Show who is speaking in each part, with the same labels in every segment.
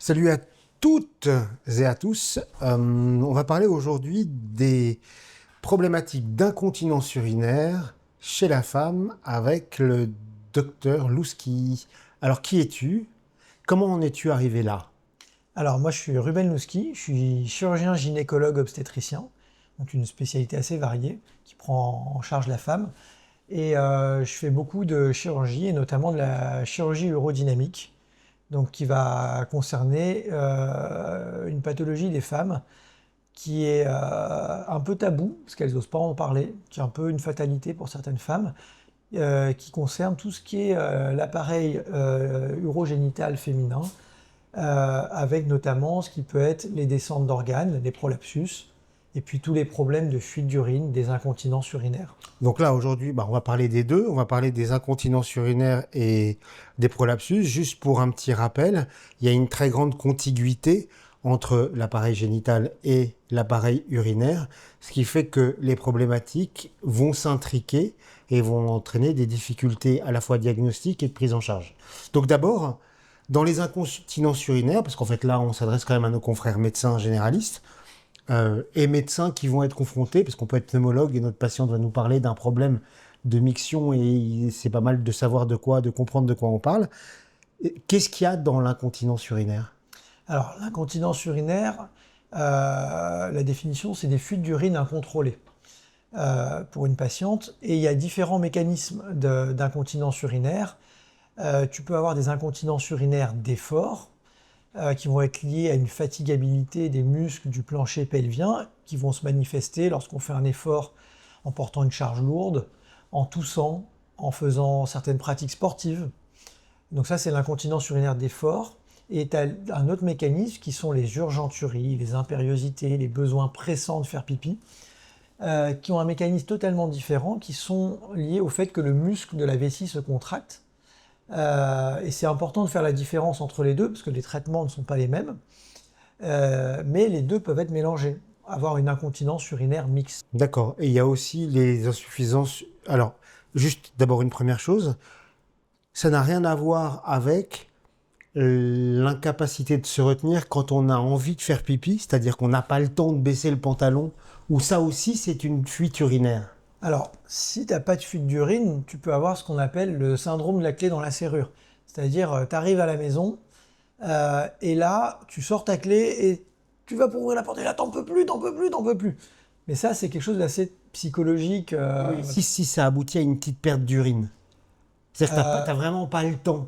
Speaker 1: Salut à toutes et à tous. On va parler aujourd'hui des problématiques d'incontinence urinaire chez la femme avec le docteur Louski. Alors, qui es-tu? Comment en es-tu arrivé là?
Speaker 2: Alors moi je suis Ruben Louski, je suis chirurgien gynécologue obstétricien, donc une spécialité assez variée qui prend en charge la femme. Et je fais beaucoup de chirurgie et notamment de la chirurgie urodynamique, donc qui va concerner une pathologie des femmes qui est un peu tabou, parce qu'elles n'osent pas en parler, qui est un peu une fatalité pour certaines femmes, qui concerne tout ce qui est l'appareil urogénital féminin, avec notamment ce qui peut être les descentes d'organes, les prolapsus, et puis tous les problèmes de fuite d'urine, des incontinences urinaires.
Speaker 1: Donc là, aujourd'hui, on va parler des deux. On va parler des incontinences urinaires et des prolapsus. Juste pour un petit rappel, il y a une très grande contiguïté entre l'appareil génital et l'appareil urinaire, ce qui fait que les problématiques vont s'intriquer et vont entraîner des difficultés à la fois diagnostiques et de prise en charge. Donc d'abord, dans les incontinences urinaires, parce qu'en fait là, on s'adresse quand même à nos confrères médecins généralistes, et médecins qui vont être confrontés, parce qu'on peut être pneumologue et notre patiente va nous parler d'un problème de miction et c'est pas mal de savoir de comprendre de quoi on parle. Qu'est-ce qu'il y a dans l'incontinence urinaire?
Speaker 2: Alors, l'incontinence urinaire, la définition, c'est des fuites d'urine incontrôlées pour une patiente. Et il y a différents mécanismes d'incontinence urinaire. Tu peux avoir des incontinences urinaires d'effort, qui vont être liées à une fatigabilité des muscles du plancher pelvien, qui vont se manifester lorsqu'on fait un effort en portant une charge lourde, en toussant, en faisant certaines pratiques sportives. Donc ça, c'est l'incontinence urinaire d'effort. Et tu as un autre mécanisme qui sont les urgenturies, les impériosités, les besoins pressants de faire pipi, qui ont un mécanisme totalement différent, qui sont liés au fait que le muscle de la vessie se contracte. Et c'est important de faire la différence entre les deux, parce que les traitements ne sont pas les mêmes, mais les deux peuvent être mélangés, avoir une incontinence urinaire mixte.
Speaker 1: D'accord. Et il y a aussi les insuffisances. Alors, juste d'abord une première chose, ça n'a rien à voir avec l'incapacité de se retenir quand on a envie de faire pipi, c'est-à-dire qu'on n'a pas le temps de baisser le pantalon, ou ça aussi c'est une fuite urinaire.
Speaker 2: Alors, si tu n'as pas de fuite d'urine, tu peux avoir ce qu'on appelle le syndrome de la clé dans la serrure. C'est-à-dire, tu arrives à la maison, et là, tu sors ta clé et tu vas pour ouvrir la porte, et là, t'en peux plus, t'en peux plus, t'en peux plus. Mais ça, c'est quelque chose d'assez psychologique.
Speaker 1: Oui. Si ça aboutit à une petite perte d'urine. C'est-à-dire que t'as vraiment pas le temps.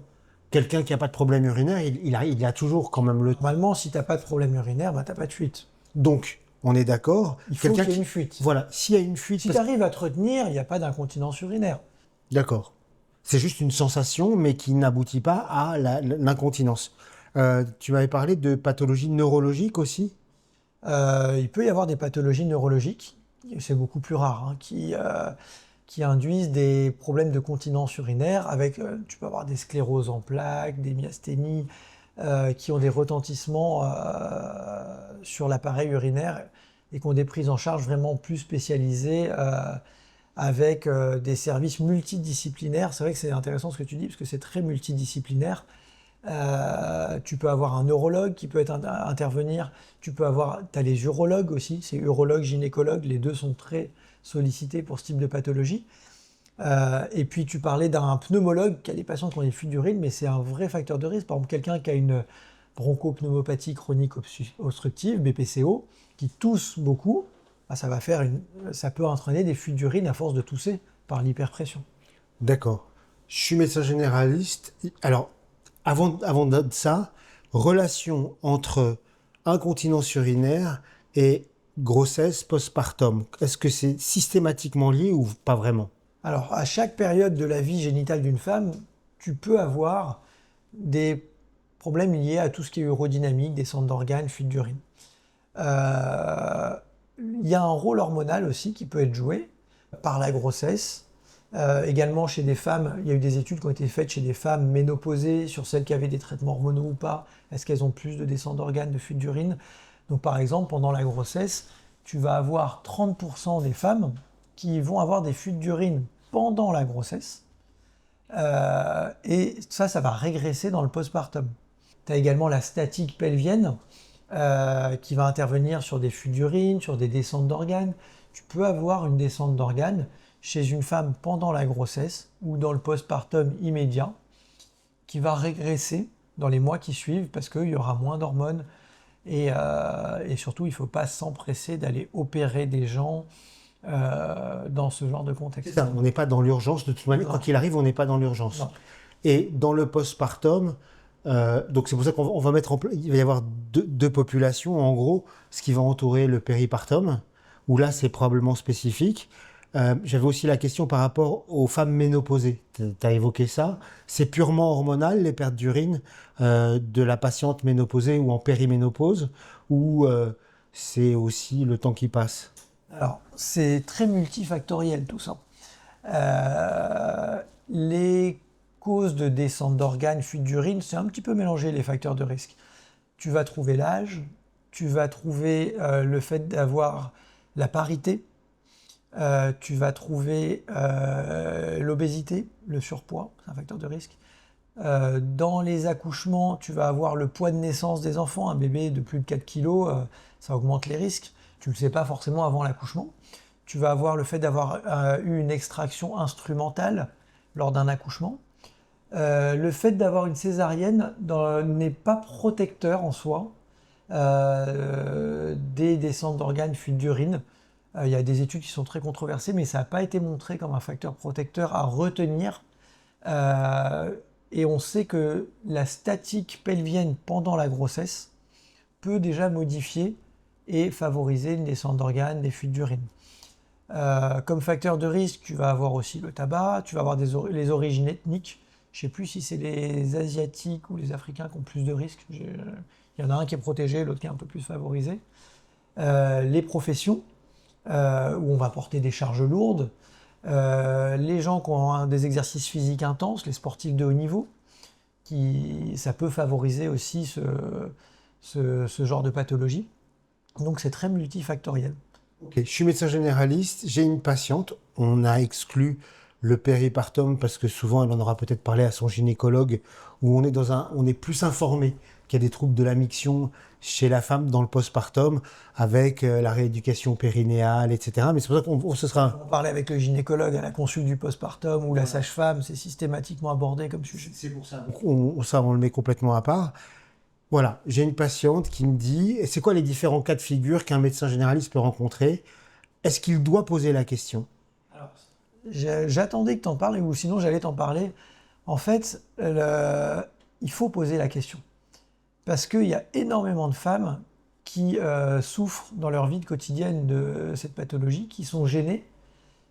Speaker 1: Quelqu'un qui n'a pas de problème urinaire, il a toujours quand même le temps.
Speaker 2: Normalement, si tu n'as pas de problème urinaire, bah, tu n'as pas de fuite.
Speaker 1: Donc, on est d'accord.
Speaker 2: Il faut qu'il y ait une fuite.
Speaker 1: Voilà, s'il y a une fuite...
Speaker 2: Si tu arrives à te retenir, il n'y a pas d'incontinence urinaire.
Speaker 1: D'accord. C'est juste une sensation, mais qui n'aboutit pas à l'incontinence. Tu m'avais parlé de pathologies neurologiques aussi?
Speaker 2: Il peut y avoir des pathologies neurologiques, c'est beaucoup plus rare, hein, qui induisent des problèmes de continence urinaire avec, tu peux avoir des scléroses en plaques, des myasthénies, qui ont des retentissements sur l'appareil urinaire et qui ont des prises en charge vraiment plus spécialisées avec des services multidisciplinaires. C'est vrai que c'est intéressant ce que tu dis parce que c'est très multidisciplinaire. Tu peux avoir un neurologue qui peut intervenir, t'as les urologues aussi, c'est urologue, gynécologue, les deux sont très sollicités pour ce type de pathologie. Et puis tu parlais d'un pneumologue qui a des patients qui ont des fuites d'urine, mais c'est un vrai facteur de risque. Par exemple, quelqu'un qui a une bronchopneumopathie chronique obstructive, BPCO, qui tousse beaucoup, bah, ça peut entraîner des fuites d'urine à force de tousser par l'hyperpression.
Speaker 1: D'accord. Je suis médecin généraliste. Alors, avant de ça, relation entre incontinence urinaire et grossesse postpartum. Est-ce que c'est systématiquement lié ou pas vraiment?
Speaker 2: Alors, à chaque période de la vie génitale d'une femme, tu peux avoir des problèmes liés à tout ce qui est urodynamique, descente d'organes, fuite d'urine. Il y a un rôle hormonal aussi qui peut être joué par la grossesse. Également chez des femmes, il y a eu des études qui ont été faites chez des femmes ménopausées sur celles qui avaient des traitements hormonaux ou pas. Est-ce qu'elles ont plus de descente d'organes, de fuite d'urine? Donc par exemple, pendant la grossesse, tu vas avoir 30% des femmes qui vont avoir des fuites d'urine pendant la grossesse. Et ça va régresser dans le postpartum. Tu as également la statique pelvienne qui va intervenir sur des fuites d'urine, sur des descentes d'organes. Tu peux avoir une descente d'organes chez une femme pendant la grossesse ou dans le postpartum immédiat qui va régresser dans les mois qui suivent parce qu'il y aura moins d'hormones et surtout il ne faut pas s'empresser d'aller opérer des gens dans ce genre de contexte.
Speaker 1: C'est ça, on n'est pas dans l'urgence de toute manière. Quoi qu'il arrive, on n'est pas dans l'urgence.
Speaker 2: Non.
Speaker 1: Et dans le postpartum, donc c'est pour ça qu'on va mettre il va y avoir deux populations en gros, ce qui va entourer le péripartum, où là c'est probablement spécifique. J'avais aussi la question par rapport aux femmes ménopausées. Tu as évoqué ça. C'est purement hormonal, les pertes d'urine de la patiente ménopausée ou en périménopause, ou c'est aussi le temps qui passe?
Speaker 2: Alors, c'est très multifactoriel tout ça. Les causes de descente d'organes, fuite d'urine, c'est un petit peu mélangé les facteurs de risque. Tu vas trouver l'âge, tu vas trouver le fait d'avoir la parité, tu vas trouver l'obésité, le surpoids, c'est un facteur de risque. Dans les accouchements, tu vas avoir le poids de naissance des enfants. Un bébé de plus de 4 kg, ça augmente les risques. Tu ne le sais pas forcément avant l'accouchement. Tu vas avoir le fait d'avoir eu une extraction instrumentale lors d'un accouchement. Le fait d'avoir une césarienne n'est pas protecteur en soi des descentes d'organes, fuite d'urine. Il y a des études qui sont très controversées, mais ça n'a pas été montré comme un facteur protecteur à retenir. Et on sait que la statique pelvienne pendant la grossesse peut déjà modifier et favoriser une descente d'organes, des fuites d'urine. Comme facteur de risque, tu vas avoir aussi le tabac, tu vas avoir les origines ethniques. Je ne sais plus si c'est les Asiatiques ou les Africains qui ont plus de risques. Il y en a un qui est protégé, l'autre qui est un peu plus favorisé. Les professions, où on va porter des charges lourdes. Les gens qui ont des exercices physiques intenses, les sportifs de haut niveau, ça peut favoriser aussi ce genre de pathologie. Donc c'est très multifactoriel.
Speaker 1: Ok, je suis médecin généraliste, j'ai une patiente, on a exclu le péripartum parce que souvent elle en aura peut-être parlé à son gynécologue, où on est plus informé qu'il y a des troubles de la miction chez la femme dans le postpartum avec la rééducation périnéale, etc. Mais c'est pour ça qu'on ce sera...
Speaker 2: On parlait avec le gynécologue à la consulte du postpartum ou la sage-femme, c'est systématiquement abordé comme sujet.
Speaker 1: C'est pour ça. Donc on le met complètement à part. Voilà, j'ai une patiente qui me dit, et c'est quoi les différents cas de figure qu'un médecin généraliste peut rencontrer? Est-ce qu'il doit poser la question?
Speaker 2: Alors, j'attendais que tu en parles, ou sinon j'allais t'en parler. En fait, il faut poser la question. Parce qu'il y a énormément de femmes qui souffrent dans leur vie quotidienne de cette pathologie, qui sont gênées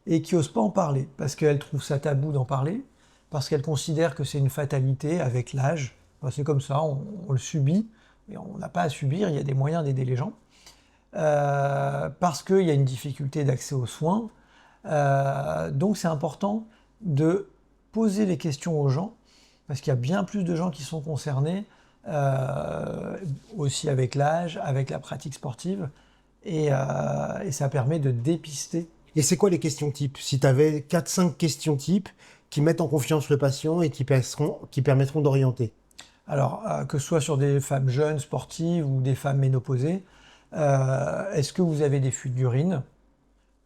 Speaker 2: et qui n'osent pas en parler, parce qu'elles trouvent ça tabou d'en parler, parce qu'elles considèrent que c'est une fatalité avec l'âge. Enfin, c'est comme ça, on le subit, et on n'a pas à subir, il y a des moyens d'aider les gens. Parce qu'il y a une difficulté d'accès aux soins. Donc c'est important de poser les questions aux gens, parce qu'il y a bien plus de gens qui sont concernés, aussi avec l'âge, avec la pratique sportive, et ça permet de dépister.
Speaker 1: Et c'est quoi les questions types? Si tu avais 4-5 questions types qui mettent en confiance le patient et qui permettront d'orienter.
Speaker 2: Alors, que ce soit sur des femmes jeunes, sportives, ou des femmes ménopausées, est-ce que vous avez des fuites d'urine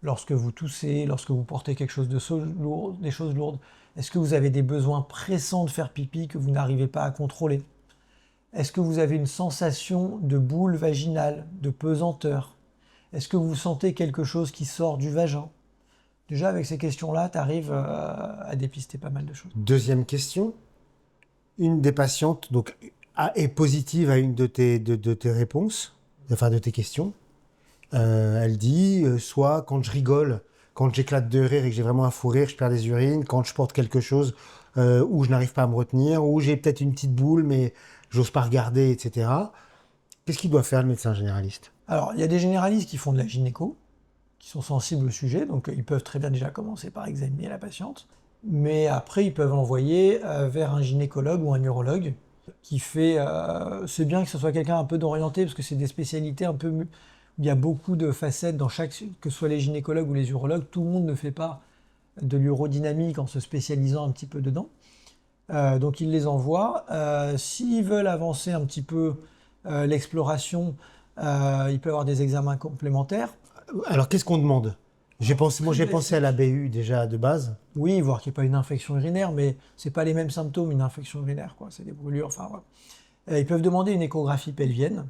Speaker 2: lorsque vous toussez, lorsque vous portez quelque chose de lourd, des choses lourdes? Est-ce que vous avez des besoins pressants de faire pipi que vous n'arrivez pas à contrôler? Est-ce que vous avez une sensation de boule vaginale, de pesanteur? Est-ce que vous sentez quelque chose qui sort du vagin? Déjà, avec ces questions-là, tu arrives à dépister pas mal de choses.
Speaker 1: Deuxième question. Une des patientes donc, est positive à une de tes réponses, enfin de tes questions. Elle dit, soit quand je rigole, quand j'éclate de rire et que j'ai vraiment un fou rire, je perds des urines, quand je porte quelque chose où je n'arrive pas à me retenir, où j'ai peut-être une petite boule mais j'ose pas regarder, etc. Qu'est-ce qu'il doit faire le médecin généraliste?
Speaker 2: Alors, il y a des généralistes qui font de la gynéco, qui sont sensibles au sujet, donc ils peuvent très bien déjà commencer par examiner la patiente. Mais après, ils peuvent envoyer vers un gynécologue ou un urologue qui fait... c'est bien que ce soit quelqu'un un peu d'orienté, parce que c'est des spécialités un peu... Il y a beaucoup de facettes dans chaque... Que ce soit les gynécologues ou les urologues, tout le monde ne fait pas de l'urodynamique en se spécialisant un petit peu dedans. Donc ils les envoient. S'ils veulent avancer un petit peu l'exploration, il peut y avoir des examens complémentaires.
Speaker 1: Alors, qu'est-ce qu'on demande? Moi, j'ai pensé à la BU déjà de base.
Speaker 2: Oui, voir qu'il n'y ait pas une infection urinaire, mais c'est pas les mêmes symptômes, une infection urinaire, quoi. C'est des brûlures, enfin voilà. Ils peuvent demander une échographie pelvienne,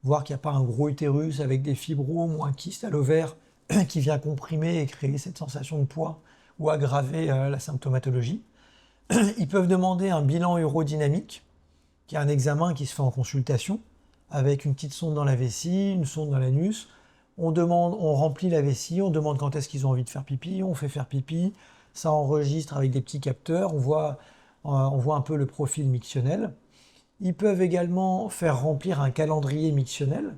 Speaker 2: voir qu'il n'y a pas un gros utérus avec des fibromes ou un kyste à l'ovaire qui vient comprimer et créer cette sensation de poids ou aggraver la symptomatologie. Ils peuvent demander un bilan urodynamique, qui est un examen qui se fait en consultation, avec une petite sonde dans la vessie, une sonde dans l'anus. On remplit la vessie, on demande quand est-ce qu'ils ont envie de faire pipi, on fait faire pipi, ça enregistre avec des petits capteurs, on voit un peu le profil mictionnel. Ils peuvent également faire remplir un calendrier mictionnel,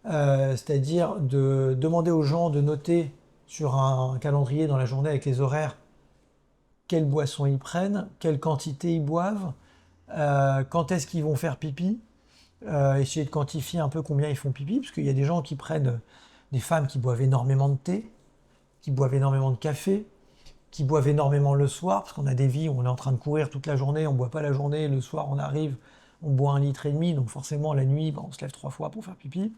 Speaker 2: c'est-à-dire de demander aux gens de noter sur un calendrier dans la journée avec les horaires quelles boissons ils prennent, quelle quantité ils boivent, quand est-ce qu'ils vont faire pipi, essayer de quantifier un peu combien ils font pipi, parce qu'il y a des gens qui prennent, des femmes qui boivent énormément de thé, qui boivent énormément de café, qui boivent énormément le soir, parce qu'on a des vies où on est en train de courir toute la journée, on ne boit pas la journée, le soir on arrive, on boit 1,5 litre, donc forcément la nuit, on se lève 3 fois pour faire pipi.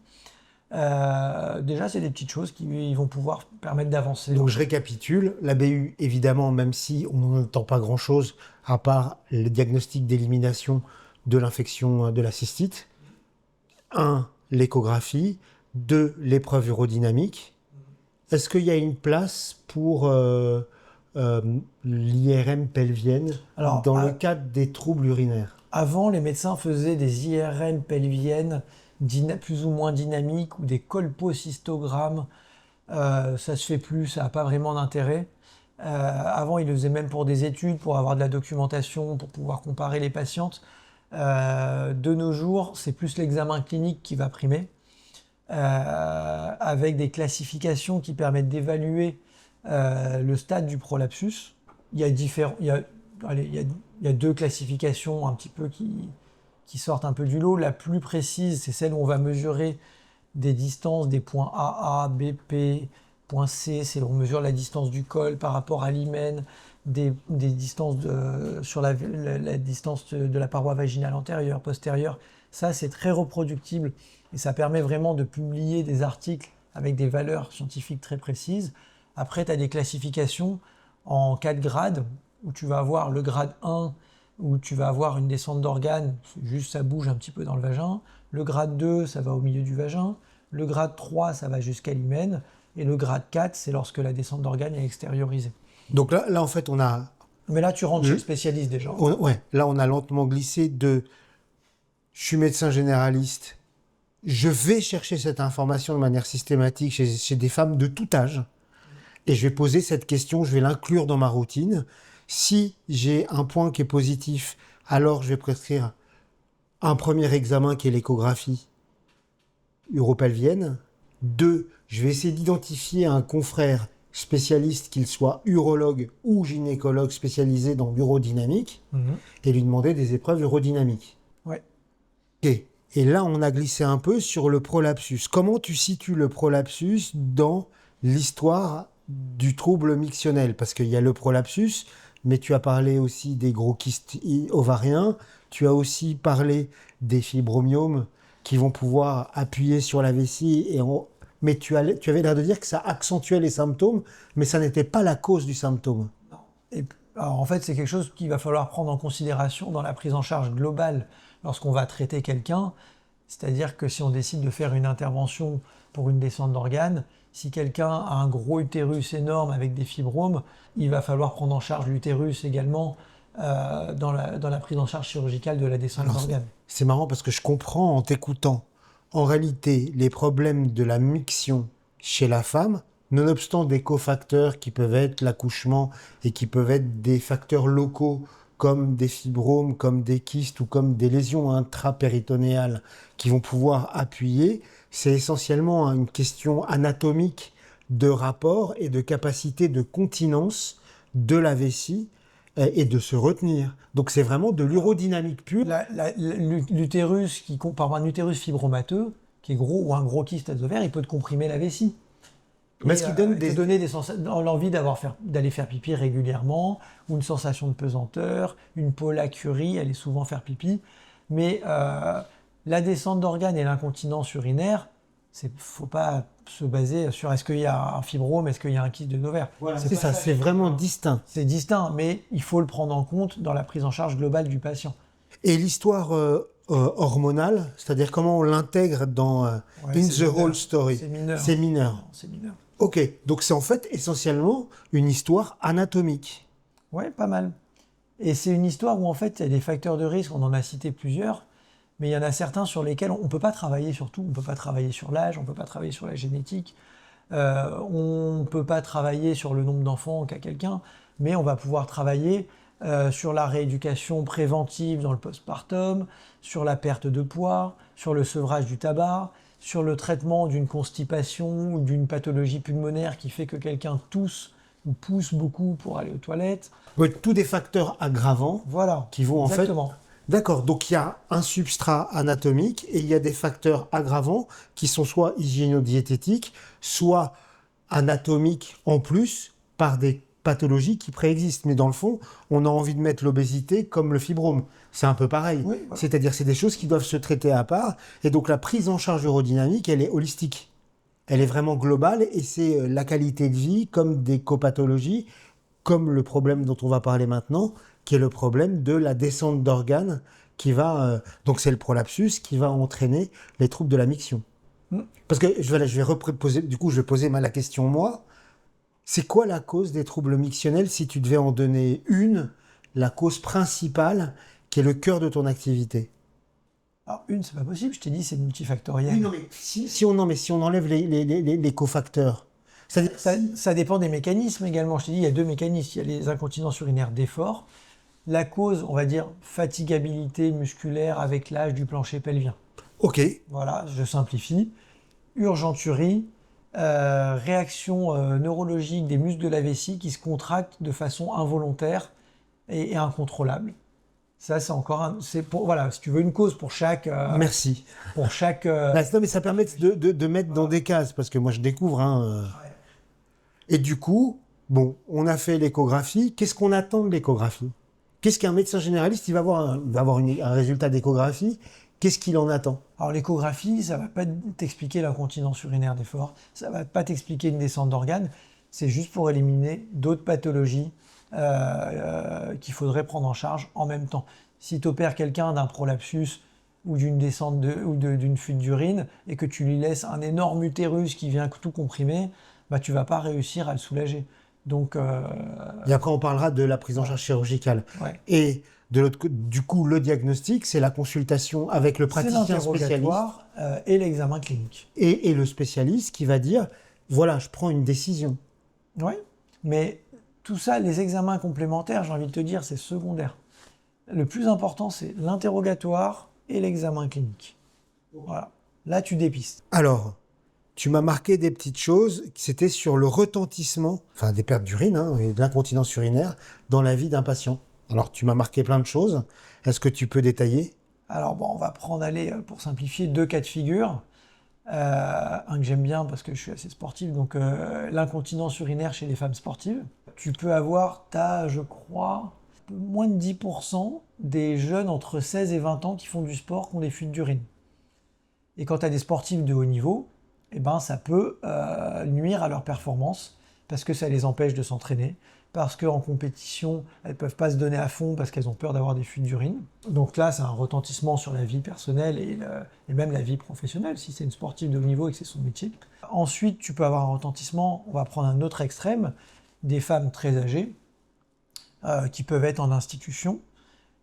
Speaker 2: Déjà, c'est des petites choses qui vont pouvoir permettre d'avancer.
Speaker 1: Donc, je récapitule. La BU, évidemment, même si on n'en entend pas grand-chose, à part le diagnostic d'élimination de l'infection de la cystite. 1, l'échographie. 2, l'épreuve urodynamique. Est-ce qu'il y a une place pour l'IRM pelvienne dans le cadre des troubles urinaires?
Speaker 2: Avant, les médecins faisaient des IRM pelviennes plus ou moins dynamiques ou des colpocystogrammes. Ça se fait plus, ça n'a pas vraiment d'intérêt. Avant, ils le faisaient même pour des études, pour avoir de la documentation, pour pouvoir comparer les patientes. De nos jours, c'est plus l'examen clinique qui va primer, avec des classifications qui permettent d'évaluer le stade du prolapsus. Il y a deux classifications un petit peu qui sortent un peu du lot. La plus précise, c'est celle où on va mesurer des distances des points AA, BP, point C, c'est on mesure la distance du col par rapport à l'hymen, des distances sur la distance de la paroi vaginale antérieure, postérieure. Ça, c'est très reproductible et ça permet vraiment de publier des articles avec des valeurs scientifiques très précises. Après, tu as des classifications en 4 grades, où tu vas avoir le grade 1, où tu vas avoir une descente d'organes, juste ça bouge un petit peu dans le vagin. Le grade 2, ça va au milieu du vagin. Le grade 3, ça va jusqu'à l'hymen. Et le grade 4, c'est lorsque la descente d'organes est extériorisée.
Speaker 1: Donc là, en fait, on a...
Speaker 2: Mais là, tu rentres chez le spécialiste déjà.
Speaker 1: Ouais, là, on a lentement glissé de... Je suis médecin généraliste. Je vais chercher cette information de manière systématique chez des femmes de tout âge. Et je vais poser cette question, je vais l'inclure dans ma routine. Si j'ai un point qui est positif, alors je vais prescrire un premier examen qui est l'échographie uropelvienne. 2, je vais essayer d'identifier un confrère spécialiste, qu'il soit urologue ou gynécologue spécialisé dans l'urodynamique, et lui demander des épreuves urodynamiques.
Speaker 2: Ouais.
Speaker 1: Okay. Et là, on a glissé un peu sur le prolapsus. Comment tu situes le prolapsus dans l'histoire du trouble mictionnel? Parce qu'il y a le prolapsus, mais tu as parlé aussi des gros kystes ovariens, tu as aussi parlé des fibromyoses qui vont pouvoir appuyer sur la vessie, mais tu avais l'air de dire que ça accentuait les symptômes, mais ça n'était pas la cause du symptôme.
Speaker 2: Non. Alors en fait, c'est quelque chose qu'il va falloir prendre en considération dans la prise en charge globale lorsqu'on va traiter quelqu'un. C'est-à-dire que si on décide de faire une intervention pour une descente d'organes, si quelqu'un a un gros utérus énorme avec des fibromes, il va falloir prendre en charge l'utérus également dans la prise en charge chirurgicale de la descente d'organes.
Speaker 1: C'est marrant parce que je comprends en t'écoutant. En réalité, les problèmes de la miction chez la femme, nonobstant des cofacteurs qui peuvent être l'accouchement et qui peuvent être des facteurs locaux comme des fibromes, comme des kystes ou comme des lésions intrapéritonéales qui vont pouvoir appuyer, c'est essentiellement une question anatomique de rapport et de capacité de continence de la vessie et de se retenir. Donc c'est vraiment de l'urodynamique pure.
Speaker 2: L'utérus, par un utérus fibromateux, qui est gros, ou un gros kyste aux ovaires, il peut te comprimer la vessie.
Speaker 1: Mais ce qui donne
Speaker 2: te donner l'envie d'aller faire pipi régulièrement, ou une sensation de pesanteur, une pollacurie, aller souvent faire pipi. Mais la descente d'organes et l'incontinence urinaire, faut pas se baser sur est-ce qu'il y a un fibrome, est-ce qu'il y a un kyste de l'ovaire.
Speaker 1: Voilà, c'est ça, c'est vraiment distinct.
Speaker 2: C'est distinct, mais il faut le prendre en compte dans la prise en charge globale du patient.
Speaker 1: Et l'histoire hormonale, c'est-à-dire comment on l'intègre dans In the Whole Story.
Speaker 2: C'est mineur.
Speaker 1: C'est mineur.
Speaker 2: Non, c'est mineur.
Speaker 1: Ok, donc c'est en fait essentiellement une histoire anatomique.
Speaker 2: Ouais, pas mal. Et c'est une histoire où en fait il y a des facteurs de risque, on en a cité plusieurs, mais il y en a certains sur lesquels on ne peut pas travailler sur tout. On ne peut pas travailler sur l'âge, on ne peut pas travailler sur la génétique, on ne peut pas travailler sur le nombre d'enfants qu'a quelqu'un, mais on va pouvoir travailler sur la rééducation préventive dans le postpartum, sur la perte de poids, sur le sevrage du tabac, sur le traitement d'une constipation ou d'une pathologie pulmonaire qui fait que quelqu'un tousse ou pousse beaucoup pour aller aux toilettes.
Speaker 1: Ouais, tous des facteurs aggravants
Speaker 2: Voilà,
Speaker 1: qui vont
Speaker 2: exactement.
Speaker 1: en fait... D'accord, donc il y a un substrat anatomique et il y a des facteurs aggravants qui sont soit hygiéno-diététiques, soit anatomiques en plus par des pathologies qui préexistent. Mais dans le fond, on a envie de mettre l'obésité comme le fibrome. C'est un peu pareil.
Speaker 2: Oui, voilà.
Speaker 1: C'est-à-dire c'est des choses qui doivent se traiter à part. Et donc la prise en charge urodynamique, elle est holistique. Elle est vraiment globale et c'est la qualité de vie comme des copathologies, comme le problème dont on va parler maintenant, qui est le problème de la descente d'organes qui va... donc c'est le prolapsus qui va entraîner les troubles de la miction. Parce que je vais reposer, du coup je vais poser la question moi. C'est quoi la cause des troubles mictionnels si tu devais en donner une, la cause principale qui est le cœur de ton activité?
Speaker 2: Alors une, c'est pas possible, je t'ai dit c'est multifactoriel.
Speaker 1: Oui, non, mais si on enlève les cofacteurs,
Speaker 2: Ça dépend des mécanismes également. Je t'ai dit, il y a deux mécanismes. Il y a les incontinences urinaires d'effort. La cause, on va dire, fatigabilité musculaire avec l'âge du plancher pelvien.
Speaker 1: Ok.
Speaker 2: Voilà, je simplifie. Urgenturie, réaction neurologique des muscles de la vessie qui se contractent de façon involontaire et incontrôlable. Ça, c'est encore un... Voilà, si tu veux une cause pour chaque...
Speaker 1: Merci.
Speaker 2: Pour chaque...
Speaker 1: Non, mais ça permet de mettre dans des cases, parce que moi je découvre.
Speaker 2: Ouais.
Speaker 1: Et du coup, bon, on a fait l'échographie. Qu'est-ce qu'on attend de l'échographie? Qu'est-ce qu'un médecin généraliste, il va avoir un résultat d'échographie? Qu'est-ce qu'il en attend?
Speaker 2: Alors l'échographie, ça ne va pas t'expliquer l'incontinence urinaire d'effort, ça ne va pas t'expliquer une descente d'organes, c'est juste pour éliminer d'autres pathologies qu'il faudrait prendre en charge en même temps. Si tu opères quelqu'un d'un prolapsus ou d'une descente d'une fuite d'urine et que tu lui laisses un énorme utérus qui vient tout comprimer, bah, tu ne vas pas réussir à le soulager. Donc,
Speaker 1: Et après, on parlera de la prise en charge chirurgicale.
Speaker 2: Ouais.
Speaker 1: Et de l'autre côté, du coup, le diagnostic, c'est la consultation avec le praticien spécialiste.
Speaker 2: Et l'examen clinique.
Speaker 1: Et le spécialiste qui va dire, voilà, je prends une décision.
Speaker 2: Oui, mais tout ça, les examens complémentaires, j'ai envie de te dire, c'est secondaire. Le plus important, c'est l'interrogatoire et l'examen clinique. Voilà. Là, tu dépistes.
Speaker 1: Alors, tu m'as marqué des petites choses, c'était sur le retentissement, enfin des pertes d'urine et de l'incontinence urinaire dans la vie d'un patient. Alors, tu m'as marqué plein de choses. Est-ce que tu peux détailler?
Speaker 2: Alors, bon, on va prendre, pour simplifier, deux cas de figure. Un que j'aime bien parce que je suis assez sportif, donc l'incontinence urinaire chez les femmes sportives. Tu peux avoir, je crois, moins de 10% des jeunes entre 16 et 20 ans qui font du sport qui ont des fuites d'urine. Et quand tu as des sportifs de haut niveau, eh ben, ça peut nuire à leur performance parce que ça les empêche de s'entraîner, parce qu'en compétition, elles ne peuvent pas se donner à fond parce qu'elles ont peur d'avoir des fuites d'urine. Donc là, c'est un retentissement sur la vie personnelle et même la vie professionnelle, si c'est une sportive de haut niveau et que c'est son métier. Ensuite, tu peux avoir un retentissement, on va prendre un autre extrême, des femmes très âgées qui peuvent être en institution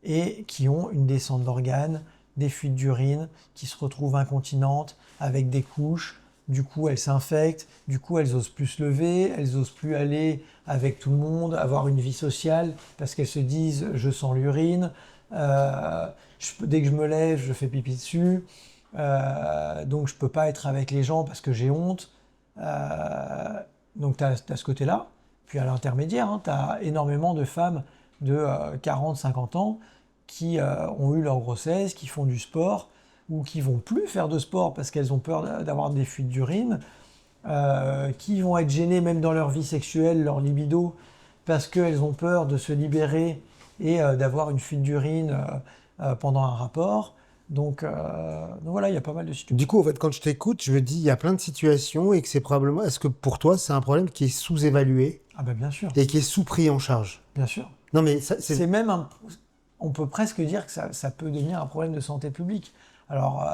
Speaker 2: et qui ont une descente d'organes, des fuites d'urine, qui se retrouvent incontinentes avec des couches. Du coup, elles s'infectent, du coup, elles osent plus se lever, elles osent plus aller avec tout le monde, avoir une vie sociale, parce qu'elles se disent « je sens l'urine, dès que je me lève, je fais pipi dessus, donc je peux pas être avec les gens parce que j'ai honte ». Donc tu as ce côté-là. Puis à l'intermédiaire, tu as énormément de femmes de 40-50 ans qui ont eu leur grossesse, qui font du sport, ou qui vont plus faire de sport parce qu'elles ont peur d'avoir des fuites d'urine, qui vont être gênées même dans leur vie sexuelle, leur libido, parce qu'elles ont peur de se libérer et d'avoir une fuite d'urine pendant un rapport. Donc voilà, il y a pas mal de situations.
Speaker 1: Du coup, en fait, quand je t'écoute, je me dis, il y a plein de situations et que c'est probablement... Est-ce que pour toi, c'est un problème qui est sous-évalué
Speaker 2: Ah ben bien sûr,
Speaker 1: et qui est sous-pris en charge?
Speaker 2: bien sûr.
Speaker 1: Non, mais
Speaker 2: C'est même on peut presque dire que ça peut devenir un problème de santé publique. Alors,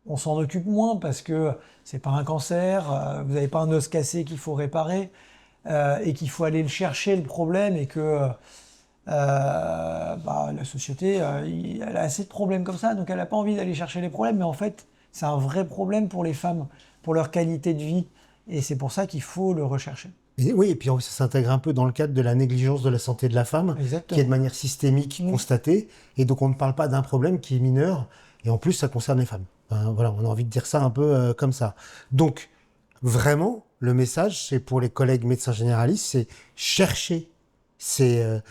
Speaker 2: on s'en occupe moins parce que c'est pas un cancer, vous n'avez pas un os cassé qu'il faut réparer et qu'il faut aller le chercher le problème et que la société, elle a assez de problèmes comme ça, donc elle n'a pas envie d'aller chercher les problèmes, mais en fait, c'est un vrai problème pour les femmes, pour leur qualité de vie, et c'est pour ça qu'il faut le rechercher.
Speaker 1: Oui, et puis ça s'intègre un peu dans le cadre de la négligence de la santé de la femme,
Speaker 2: Exactement.
Speaker 1: qui est de manière systémique constatée, et donc on ne parle pas d'un problème qui est mineur, et en plus ça concerne les femmes. Voilà, on a envie de dire ça un peu comme ça. Donc, vraiment, le message, c'est pour les collègues médecins généralistes, c'est chercher ces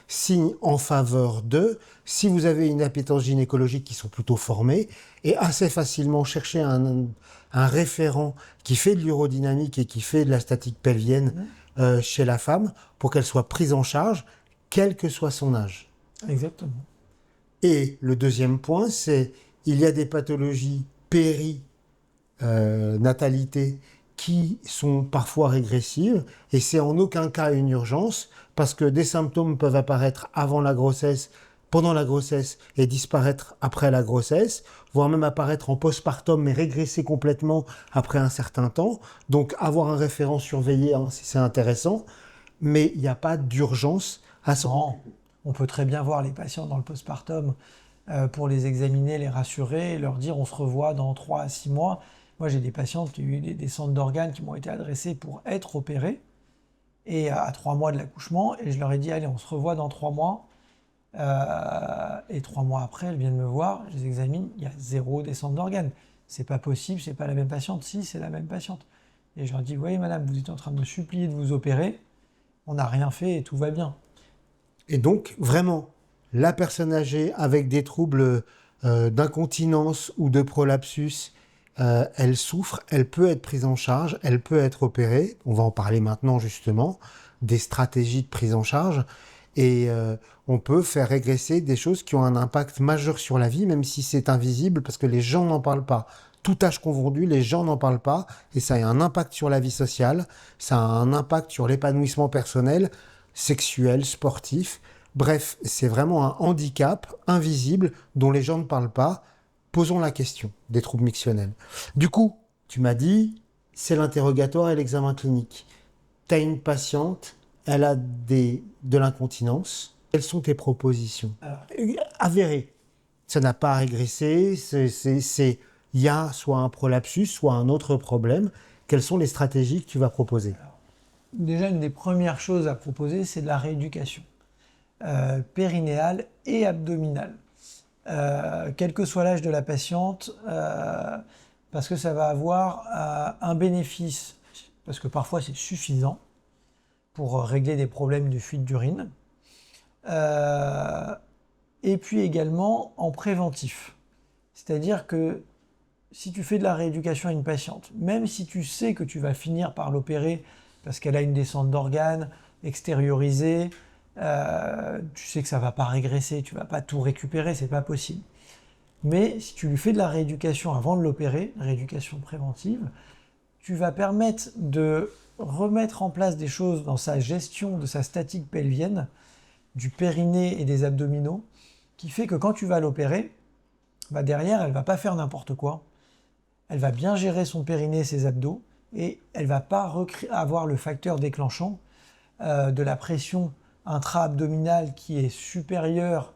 Speaker 1: signes en faveur d'eux. Si vous avez une appétence gynécologique qui sont plutôt formés, et assez facilement chercher un référent qui fait de l'urodynamique et qui fait de la statique pelvienne chez la femme pour qu'elle soit prise en charge, quel que soit son âge.
Speaker 2: Exactement.
Speaker 1: Et le deuxième point, c'est il y a des pathologies périnatalité qui sont parfois régressives et c'est en aucun cas une urgence parce que des symptômes peuvent apparaître avant la grossesse, pendant la grossesse et disparaître après la grossesse, voire même apparaître en postpartum mais régresser complètement après un certain temps. Donc avoir un référent surveillé, c'est intéressant, mais il n'y a pas d'urgence à s'en rendre.
Speaker 2: On peut très bien voir les patients dans le postpartum pour les examiner, les rassurer, et leur dire on se revoit dans 3 à 6 mois. Moi, j'ai des patientes qui ont eu des centres d'organes qui m'ont été adressés pour être opérés et à 3 mois de l'accouchement. Et je leur ai dit, allez, on se revoit dans 3 mois. Et 3 mois après, elles viennent me voir, je les examine, il y a 0 descente d'organes. C'est pas possible, c'est pas la même patiente. Si, c'est la même patiente. Et je leur dis, vous voyez, madame, vous êtes en train de me supplier de vous opérer. On n'a rien fait et tout va bien.
Speaker 1: Et donc, vraiment, la personne âgée avec des troubles d'incontinence ou de prolapsus, elle souffre, elle peut être prise en charge, elle peut être opérée. On va en parler maintenant, justement, des stratégies de prise en charge. Et on peut faire régresser des choses qui ont un impact majeur sur la vie, même si c'est invisible, parce que les gens n'en parlent pas. Tout âge confondu, les gens n'en parlent pas, et ça a un impact sur la vie sociale, ça a un impact sur l'épanouissement personnel, sexuel, sportif. Bref, c'est vraiment un handicap invisible dont les gens ne parlent pas. Posons la question des troubles mictionnels. Du coup, tu m'as dit, c'est l'interrogatoire et l'examen clinique. Tu as une patiente, elle a de l'incontinence. Quelles sont tes propositions? Avérées. Ça n'a pas régressé, il y a soit un prolapsus, soit un autre problème. Quelles sont les stratégies que tu vas proposer?
Speaker 2: Déjà, une des premières choses à proposer, c'est de la rééducation périnéale et abdominale. Quel que soit l'âge de la patiente, parce que ça va avoir un bénéfice, parce que parfois c'est suffisant pour régler des problèmes de fuite d'urine, et puis également en préventif. C'est-à-dire que si tu fais de la rééducation à une patiente, même si tu sais que tu vas finir par l'opérer parce qu'elle a une descente d'organes extériorisée, tu sais que ça ne va pas régresser, tu ne vas pas tout récupérer, c'est pas possible. Mais si tu lui fais de la rééducation avant de l'opérer, rééducation préventive, tu vas permettre de remettre en place des choses dans sa gestion de sa statique pelvienne, du périnée et des abdominaux, qui fait que quand tu vas l'opérer, derrière, elle ne va pas faire n'importe quoi. Elle va bien gérer son périnée et ses abdos, et elle ne va pas avoir le facteur déclenchant de la pression intra-abdominale qui est supérieure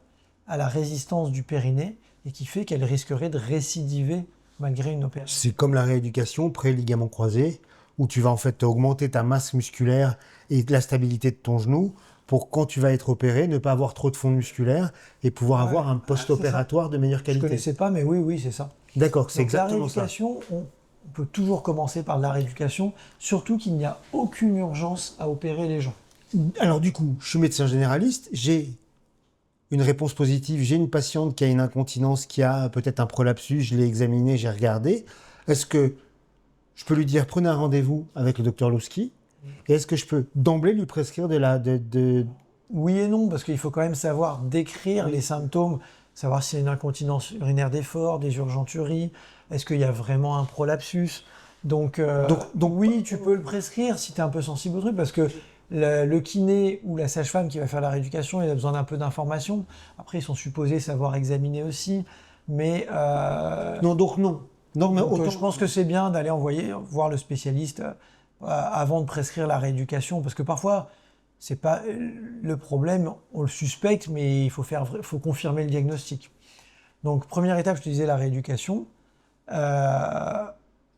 Speaker 2: à la résistance du périnée et qui fait qu'elle risquerait de récidiver malgré une opération.
Speaker 1: C'est comme la rééducation pré-ligament croisé, où tu vas en fait augmenter ta masse musculaire et la stabilité de ton genou pour quand tu vas être opéré, ne pas avoir trop de fond musculaire et pouvoir avoir un post-opératoire de meilleure qualité.
Speaker 2: Je ne connaissais pas, mais oui, c'est ça.
Speaker 1: D'accord, c'est exactement ça.
Speaker 2: La rééducation, on peut toujours commencer par de la rééducation, surtout qu'il n'y a aucune urgence à opérer les gens.
Speaker 1: Alors du coup, je suis médecin généraliste, j'ai une réponse positive, j'ai une patiente qui a une incontinence, qui a peut-être un prolapsus, je l'ai examinée, j'ai regardé. Est-ce que je peux lui dire, prenez un rendez-vous avec le docteur Louski, et est-ce que je peux d'emblée lui prescrire
Speaker 2: Oui et non, parce qu'il faut quand même savoir décrire les symptômes, savoir s'il y a une incontinence urinaire d'effort, des urgenturies, est-ce qu'il y a vraiment un prolapsus. Donc oui, tu peux le prescrire si tu es un peu sensible au truc, parce que le kiné ou la sage-femme qui va faire la rééducation, il a besoin d'un peu d'informations. Après, ils sont supposés savoir examiner aussi, mais
Speaker 1: Non, donc non. Non, mais autant...
Speaker 2: je pense que c'est bien d'aller voir le spécialiste avant de prescrire la rééducation, parce que parfois, c'est pas le problème, on le suspecte, mais il faut confirmer le diagnostic. Donc, première étape, je te disais la rééducation.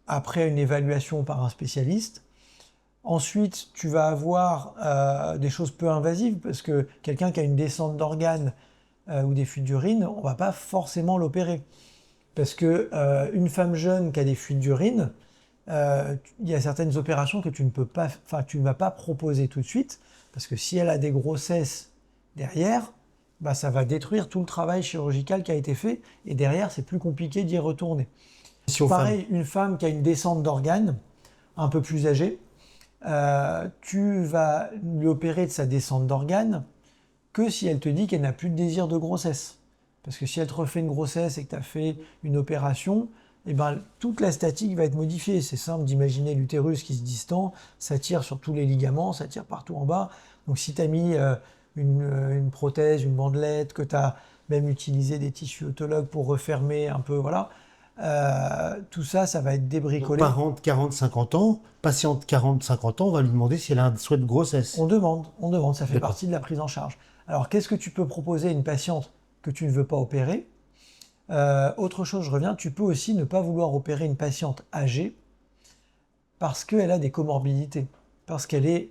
Speaker 2: Après une évaluation par un spécialiste. Ensuite, tu vas avoir des choses peu invasives, parce que quelqu'un qui a une descente d'organes ou des fuites d'urine, on ne va pas forcément l'opérer. Parce que une femme jeune qui a des fuites d'urine, il y a certaines opérations que tu ne vas pas proposer tout de suite, parce que si elle a des grossesses derrière, bah, ça va détruire tout le travail chirurgical qui a été fait, et derrière, c'est plus compliqué d'y retourner. Pareil, une femme qui a une descente d'organes, un peu plus âgée, tu vas lui opérer de sa descente d'organes que si elle te dit qu'elle n'a plus de désir de grossesse. Parce que si elle te refait une grossesse et que tu as fait une opération, eh ben, toute la statique va être modifiée. C'est simple d'imaginer l'utérus qui se distend, ça tire sur tous les ligaments, ça tire partout en bas. Donc si tu as mis une prothèse, une bandelette, que tu as même utilisé des tissus autologues pour refermer un peu, voilà, tout ça, ça va être débricolé.
Speaker 1: Donc, parent de 40-50 ans, patiente de 40-50 ans, on va lui demander si elle a un souhait de grossesse.
Speaker 2: On demande, ça fait partie de la prise en charge. Alors, qu'est-ce que tu peux proposer à une patiente que tu ne veux pas opérer? Autre chose, je reviens, tu peux aussi ne pas vouloir opérer une patiente âgée parce qu'elle a des comorbidités, parce qu'elle est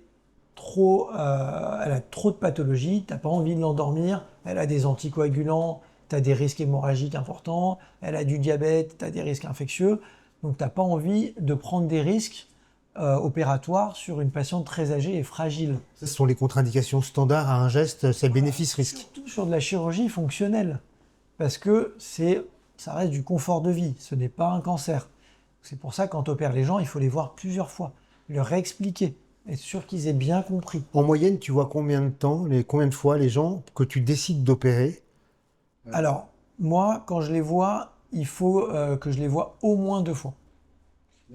Speaker 2: elle a trop de pathologies, tu n'as pas envie de l'endormir, elle a des anticoagulants, tu as des risques hémorragiques importants, elle a du diabète, tu as des risques infectieux, donc tu n'as pas envie de prendre des risques opératoires sur une patiente très âgée et fragile.
Speaker 1: Ce sont les contre-indications standards à un geste, c'est le bénéfice-risque.
Speaker 2: Surtout sur de la chirurgie fonctionnelle, parce que ça reste du confort de vie, ce n'est pas un cancer. C'est pour ça que quand tu opères les gens, il faut les voir plusieurs fois, leur réexpliquer, être sûr qu'ils aient bien compris.
Speaker 1: En moyenne, tu vois combien de fois les gens que tu décides d'opérer?
Speaker 2: Alors, moi, quand je les vois, il faut que je les vois au moins 2 fois.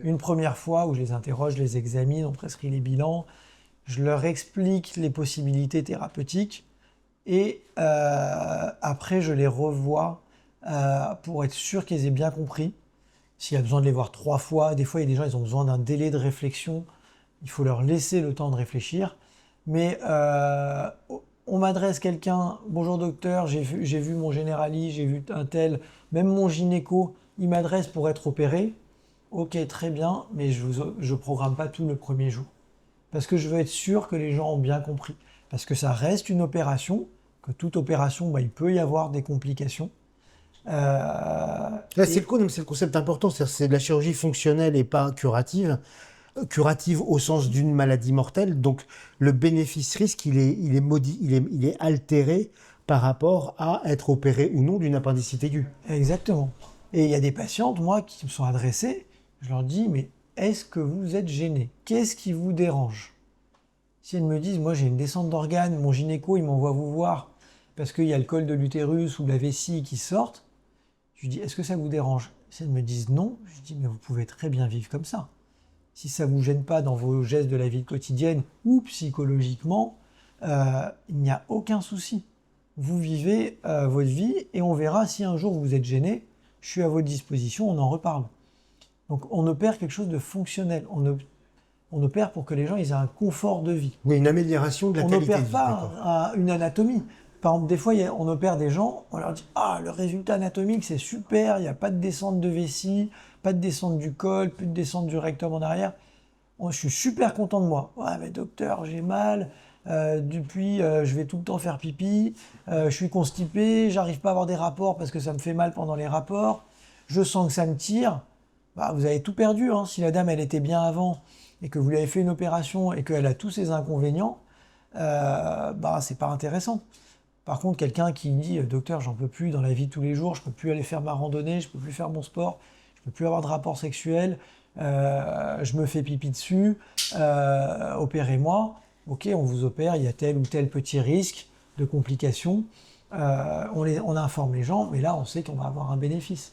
Speaker 2: Une première fois où je les interroge, je les examine, on prescrit les bilans, je leur explique les possibilités thérapeutiques et après je les revois pour être sûr qu'ils aient bien compris. S'il y a besoin de les voir 3 fois, des fois il y a des gens, ils ont besoin d'un délai de réflexion, il faut leur laisser le temps de réfléchir. Mais on m'adresse quelqu'un, bonjour docteur, j'ai vu mon généraliste, j'ai vu un tel, même mon gynéco, il m'adresse pour être opéré. Ok, très bien, mais je programme pas tout le premier jour. Parce que je veux être sûr que les gens ont bien compris. Parce que ça reste une opération, que toute opération, bah, il peut y avoir des complications.
Speaker 1: Là, c'est le concept important, c'est de la chirurgie fonctionnelle et pas curative. Curative au sens d'une maladie mortelle, donc le bénéfice-risque, il est altéré par rapport à être opéré ou non d'une appendicite aiguë.
Speaker 2: Exactement. Et il y a des patientes, moi, qui me sont adressées, je leur dis, mais est-ce que vous êtes gêné? Qu'est-ce qui vous dérange? Si elles me disent, moi j'ai une descente d'organes, mon gynéco il m'envoie vous voir parce qu'il y a le col de l'utérus ou la vessie qui sortent, je lui dis, est-ce que ça vous dérange? Si elles me disent non, je dis, mais vous pouvez très bien vivre comme ça. Si ça ne vous gêne pas dans vos gestes de la vie quotidienne ou psychologiquement, il n'y a aucun souci. Vous vivez votre vie et on verra si un jour vous êtes gêné, je suis à votre disposition, on en reparle. Donc on opère quelque chose de fonctionnel, on opère pour que les gens aient un confort de vie.
Speaker 1: Oui, une amélioration de la qualité de vie.
Speaker 2: On n'opère pas une anatomie. Par exemple, des fois, on opère des gens, on leur dit « Ah, le résultat anatomique, c'est super, il n'y a pas de descente de vessie, pas de descente du col, plus de descente du rectum en arrière. Je suis super content de moi. Ouais, mais docteur, j'ai mal, depuis, je vais tout le temps faire pipi, je suis constipé, j'arrive pas à avoir des rapports parce que ça me fait mal pendant les rapports, je sens que ça me tire. » Bah, vous avez tout perdu, hein. Si la dame, elle était bien avant et que vous lui avez fait une opération et qu'elle a tous ses inconvénients, bah, c'est pas intéressant. Par contre, quelqu'un qui dit « Docteur, j'en peux plus dans la vie de tous les jours, je peux plus aller faire ma randonnée, je peux plus faire mon sport, je peux plus avoir de rapport sexuel, je me fais pipi dessus, opérez-moi. Ok, on vous opère, il y a tel ou tel petit risque de complications. On informe les gens, mais là, on sait qu'on va avoir un bénéfice.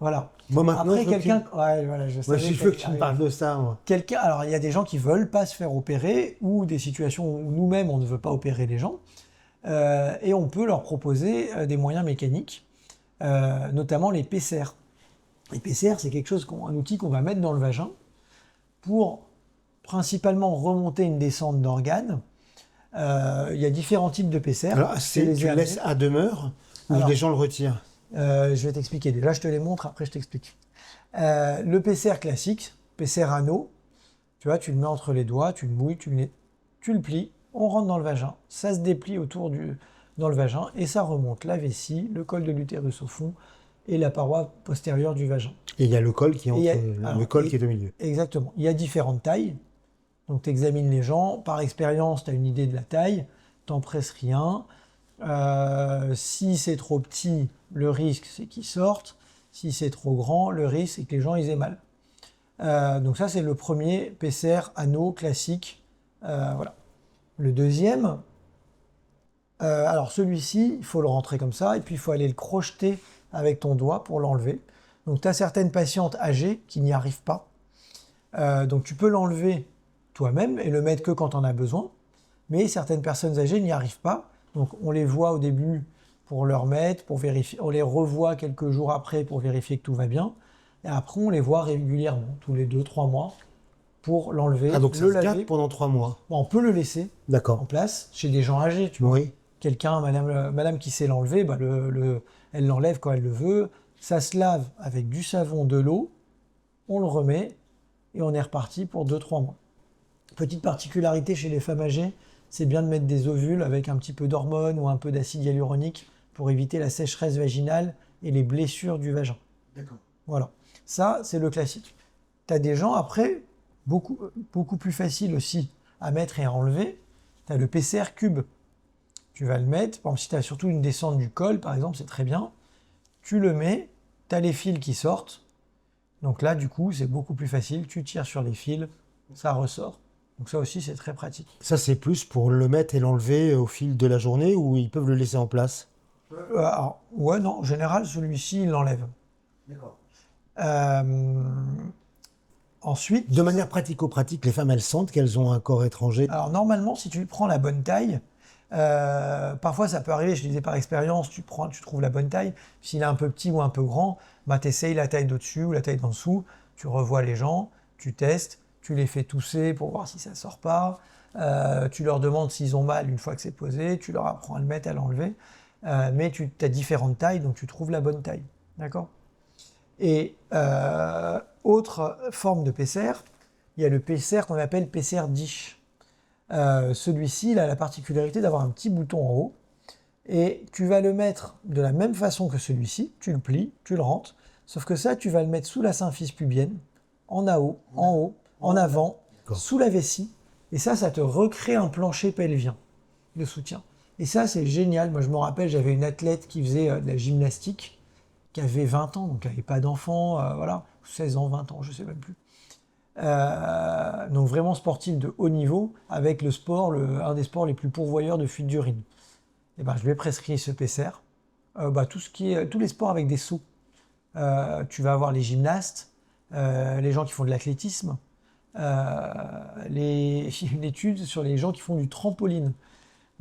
Speaker 2: Voilà.
Speaker 1: Moi, maintenant,
Speaker 2: Après, quelqu'un... Ouais, voilà, je
Speaker 1: moi,
Speaker 2: savais
Speaker 1: je veux que tu me parles de ça. Moi.
Speaker 2: Alors, il y a des gens qui veulent pas se faire opérer ou des situations où nous-mêmes, on ne veut pas opérer les gens. Et on peut leur proposer des moyens mécaniques, notamment les PCR. Les PCR, c'est un outil qu'on va mettre dans le vagin pour principalement remonter une descente d'organes. Il y a différents types de PCR.
Speaker 1: Alors, tu le laisses à demeure ou les gens le retirent?
Speaker 2: Je vais t'expliquer. Déjà, je te les montre, après je t'explique. Le PCR classique, PCR anneau, tu vois, tu le mets entre les doigts, tu le mouilles, tu le plies, on rentre dans le vagin, ça se déplie dans le vagin et ça remonte la vessie, le col de l'utérus au fond et la paroi postérieure du vagin.
Speaker 1: Et il y a le col qui est qui est au milieu.
Speaker 2: Exactement. Il y a différentes tailles. Donc, tu examines les gens. Par expérience, tu as une idée de la taille. Tu n'en presses rien. Si c'est trop petit, le risque, c'est qu'ils sortent. Si c'est trop grand, le risque, c'est que les gens ils aient mal. Donc ça, c'est le premier PCR anneau classique. Voilà. Le deuxième, alors celui-ci, il faut le rentrer comme ça, et puis il faut aller le crocheter avec ton doigt pour l'enlever. Donc tu as certaines patientes âgées qui n'y arrivent pas. Donc tu peux l'enlever toi-même et le mettre que quand on a besoin. Mais certaines personnes âgées n'y arrivent pas. Donc on les voit au début pour leur mettre, pour vérifier. On les revoit quelques jours après pour vérifier que tout va bien. Et après, on les voit régulièrement, tous les 2-3 mois, pour l'enlever,
Speaker 1: donc
Speaker 2: le
Speaker 1: ça se garde
Speaker 2: laver.
Speaker 1: pendant 3 mois.
Speaker 2: Bon, on peut le laisser en place chez des gens âgés, tu vois.
Speaker 1: Oui.
Speaker 2: Quelqu'un, madame qui sait l'enlever, bah elle l'enlève quand elle le veut. Ça se lave avec du savon, de l'eau, on le remet et on est reparti pour 2-3 mois. Petite particularité chez les femmes âgées, c'est bien de mettre des ovules avec un petit peu d'hormones ou un peu d'acide hyaluronique pour éviter la sécheresse vaginale et les blessures du vagin.
Speaker 1: D'accord.
Speaker 2: Voilà. Ça, c'est le classique. Tu as des gens, après, beaucoup plus facile aussi à mettre et à enlever. Tu as le PCR cube. Tu vas le mettre, par exemple, si tu as surtout une descente du col, par exemple, c'est très bien. Tu le mets, tu as les fils qui sortent. Donc là, du coup, c'est beaucoup plus facile. Tu tires sur les fils, ça ressort. Donc ça aussi, c'est très pratique.
Speaker 1: Ça, c'est plus pour le mettre et l'enlever au fil de la journée ou ils peuvent le laisser en place?
Speaker 2: Alors, ouais, non, en général, celui-ci, il l'enlève.
Speaker 1: D'accord.
Speaker 2: Ensuite...
Speaker 1: De manière pratico-pratique, les femmes, elles sentent qu'elles ont un corps étranger?
Speaker 2: Alors, normalement, si tu prends la bonne taille, parfois, ça peut arriver, je disais par expérience, tu trouves la bonne taille. S'il est un peu petit ou un peu grand, bah, tu essayes la taille d'au-dessus ou la taille d'en dessous. Tu revois les gens, tu testes, tu les fais tousser pour voir si ça ne sort pas. Tu leur demandes s'ils ont mal une fois que c'est posé. Tu leur apprends à le mettre, à l'enlever. Mais tu as différentes tailles, donc tu trouves la bonne taille. D'accord ? Et autre forme de PCR, il y a le PCR qu'on appelle PCR dish. Celui-ci, il a la particularité d'avoir un petit bouton en haut et tu vas le mettre de la même façon que celui-ci, tu le plies, tu le rentres, sauf que ça, tu vas le mettre sous la symphyse pubienne, en haut, en avant, sous la vessie, et ça te recrée un plancher pelvien de soutien. Et ça, c'est génial. Moi, je me rappelle, j'avais une athlète qui faisait de la gymnastique, qui avait 20 ans, donc qui n'avait pas d'enfant, voilà, 16 ans, 20 ans, je ne sais même plus. Donc vraiment sportif de haut niveau, avec le sport, un des sports les plus pourvoyeurs de fuite d'urine. Et ben, je lui ai prescrit ce PCR. Tous les sports avec des sauts. Tu vas avoir les gymnastes, les gens qui font de l'athlétisme, une étude sur les gens qui font du trampoline.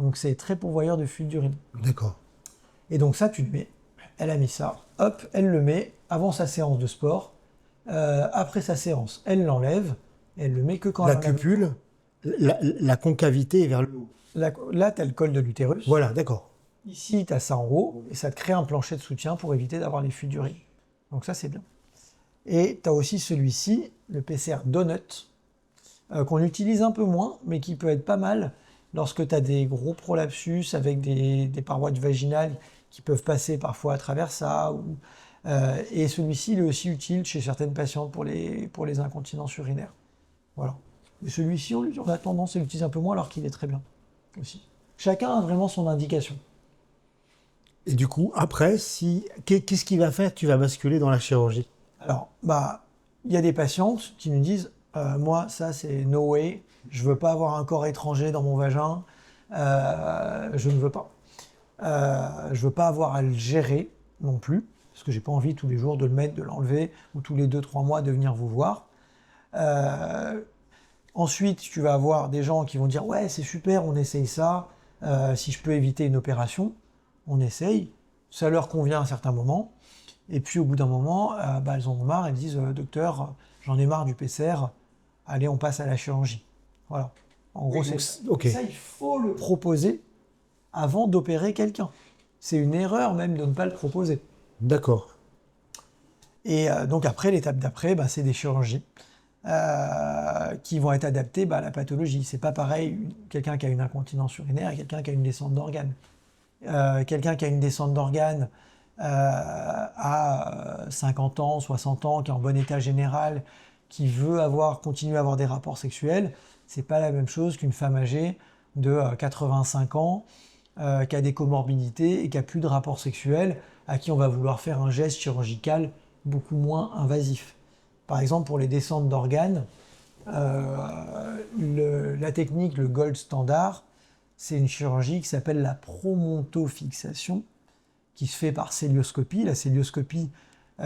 Speaker 2: Donc c'est très pourvoyeur de fuite d'urine.
Speaker 1: D'accord.
Speaker 2: Et donc ça, tu le mets. Elle a mis ça. Hop, elle le met avant sa séance de sport. Après sa séance, elle l'enlève. Elle le met que quand
Speaker 1: la cupule, la concavité est vers le haut.
Speaker 2: Là, tu as le col de l'utérus.
Speaker 1: Voilà, d'accord.
Speaker 2: Ici, tu as ça en haut, et ça te crée un plancher de soutien pour éviter d'avoir les fuites d'urine. Donc ça, c'est bien. Et tu as aussi celui-ci, le PCR Donut, qu'on utilise un peu moins, mais qui peut être pas mal lorsque tu as des gros prolapsus avec des parois vaginales qui peuvent passer parfois à travers ça. Et celui-ci, il est aussi utile chez certaines patientes pour les incontinences urinaires. Voilà. Et celui-ci, on a tendance à l'utiliser un peu moins alors qu'il est très bien aussi. Chacun a vraiment son indication.
Speaker 1: Et du coup, après, qu'est-ce qu'il va faire? Tu vas basculer dans la chirurgie.
Speaker 2: Alors, il y a des patientes qui nous disent moi, ça, c'est no way. Je veux pas avoir un corps étranger dans mon vagin. Je ne veux pas. Je veux pas avoir à le gérer non plus, parce que j'ai pas envie tous les jours de le mettre, de l'enlever, ou tous les 2-3 mois de venir vous voir. Ensuite, tu vas avoir des gens qui vont dire ouais, c'est super, on essaye ça. Si je peux éviter une opération, on essaye. Ça leur convient à un certain moment. Et puis au bout d'un moment, elles en ont marre, elles disent docteur, j'en ai marre du PCR, allez, on passe à la chirurgie. Voilà. En gros, c'est ça.
Speaker 1: Ok.
Speaker 2: Ça, il faut le proposer avant d'opérer quelqu'un. C'est une erreur même de ne pas le proposer.
Speaker 1: D'accord.
Speaker 2: Et donc après, l'étape d'après, c'est des chirurgies qui vont être adaptées à la pathologie. C'est pas pareil, quelqu'un qui a une incontinence urinaire et quelqu'un qui a une descente d'organes. Quelqu'un qui a une descente d'organes à 50 ans, 60 ans, qui est en bon état général, qui veut continuer à avoir des rapports sexuels, c'est pas la même chose qu'une femme âgée de 85 ans, qui a des comorbidités et qui a plus de rapports sexuels, à qui on va vouloir faire un geste chirurgical beaucoup moins invasif. Par exemple, pour les descentes d'organes, la technique, le gold standard, c'est une chirurgie qui s'appelle la promontofixation, qui se fait par célioscopie. La célioscopie,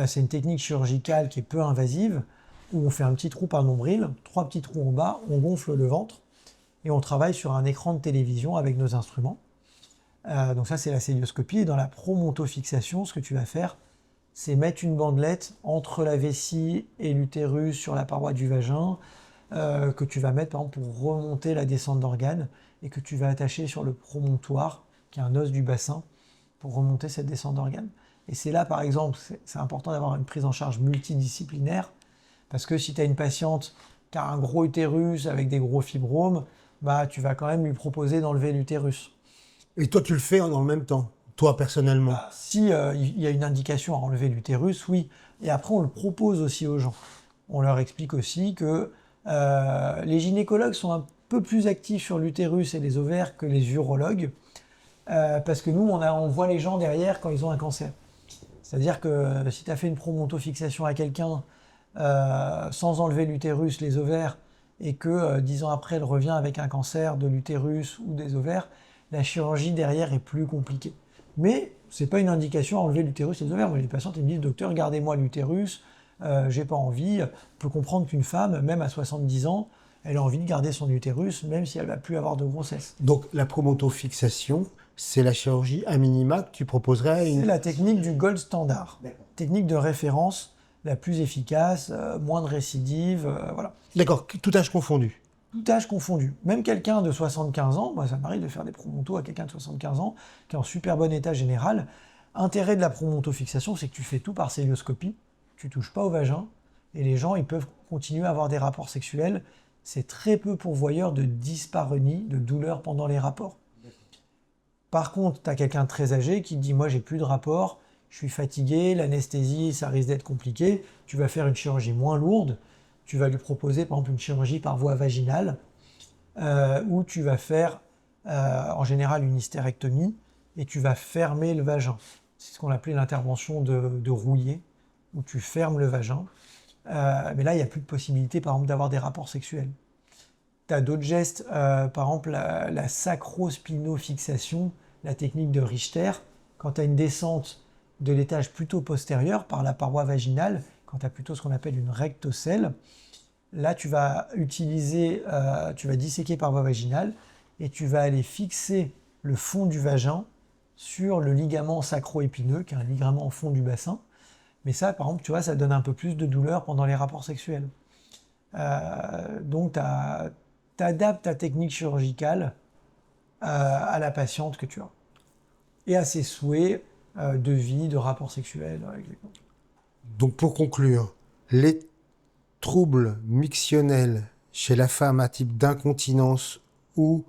Speaker 2: c'est une technique chirurgicale qui est peu invasive, où on fait un petit trou par nombril, 3 petits trous en bas, on gonfle le ventre, et on travaille sur un écran de télévision avec nos instruments. Donc ça, c'est la célioscopie. Et dans la promontofixation, ce que tu vas faire, c'est mettre une bandelette entre la vessie et l'utérus sur la paroi du vagin, que tu vas mettre par exemple pour remonter la descente d'organes, et que tu vas attacher sur le promontoire, qui est un os du bassin, pour remonter cette descente d'organes. Et c'est là, par exemple, c'est important d'avoir une prise en charge multidisciplinaire, parce que si tu as une patiente qui a un gros utérus avec des gros fibromes, tu vas quand même lui proposer d'enlever l'utérus.
Speaker 1: Et toi, tu le fais dans le même temps, toi personnellement?
Speaker 2: Si il y a une indication à enlever l'utérus, oui. Et après, on le propose aussi aux gens. On leur explique aussi que les gynécologues sont un peu plus actifs sur l'utérus et les ovaires que les urologues, parce que nous, on voit les gens derrière quand ils ont un cancer. C'est-à-dire que si tu as fait une promontofixation à quelqu'un sans enlever l'utérus, les ovaires, et que 10 ans après, elle revient avec un cancer de l'utérus ou des ovaires, la chirurgie derrière est plus compliquée. Mais ce n'est pas une indication à enlever l'utérus et les ovaires. Moi, les patientes, elles me disent, docteur, gardez-moi l'utérus, j'ai pas envie. On peut comprendre qu'une femme, même à 70 ans, elle a envie de garder son utérus, même si elle ne va plus avoir de grossesse.
Speaker 1: Donc la promontofixation, c'est la chirurgie à minima que tu proposerais à une...
Speaker 2: C'est la technique du gold standard. Technique de référence la plus efficace, moins de récidives, voilà.
Speaker 1: D'accord, tout âge confondu.
Speaker 2: Tout âge confondu. Même quelqu'un de 75 ans, moi ça m'arrive de faire des promontos à quelqu'un de 75 ans, qui est en super bon état général. Intérêt de la promontofixation, c'est que tu fais tout par célioscopie, tu touches pas au vagin, et les gens ils peuvent continuer à avoir des rapports sexuels. C'est très peu pourvoyeur de dyspareunie, de douleur pendant les rapports. Par contre, tu as quelqu'un de très âgé qui te dit « moi j'ai plus de rapports, je suis fatigué, l'anesthésie ça risque d'être compliqué », tu vas faire une chirurgie moins lourde, tu vas lui proposer par exemple une chirurgie par voie vaginale, où tu vas faire en général une hystérectomie, et tu vas fermer le vagin. C'est ce qu'on appelait l'intervention de Rouillet, où tu fermes le vagin. Mais là, il n'y a plus de possibilité, par exemple, d'avoir des rapports sexuels. Tu as d'autres gestes, par exemple la sacrospinofixation, la technique de Richter, quand tu as une descente de l'étage plutôt postérieur par la paroi vaginale, quand tu as plutôt ce qu'on appelle une rectocèle, là tu vas disséquer par voie vaginale et tu vas aller fixer le fond du vagin sur le ligament sacro-épineux, qui est un ligament au fond du bassin. Mais ça, par exemple, tu vois, ça donne un peu plus de douleur pendant les rapports sexuels. Donc, tu adaptes ta technique chirurgicale à la patiente que tu as. Et à ses souhaits de vie, de rapports sexuels.
Speaker 1: Donc, pour conclure, les troubles mictionnels chez la femme à type d'incontinence ou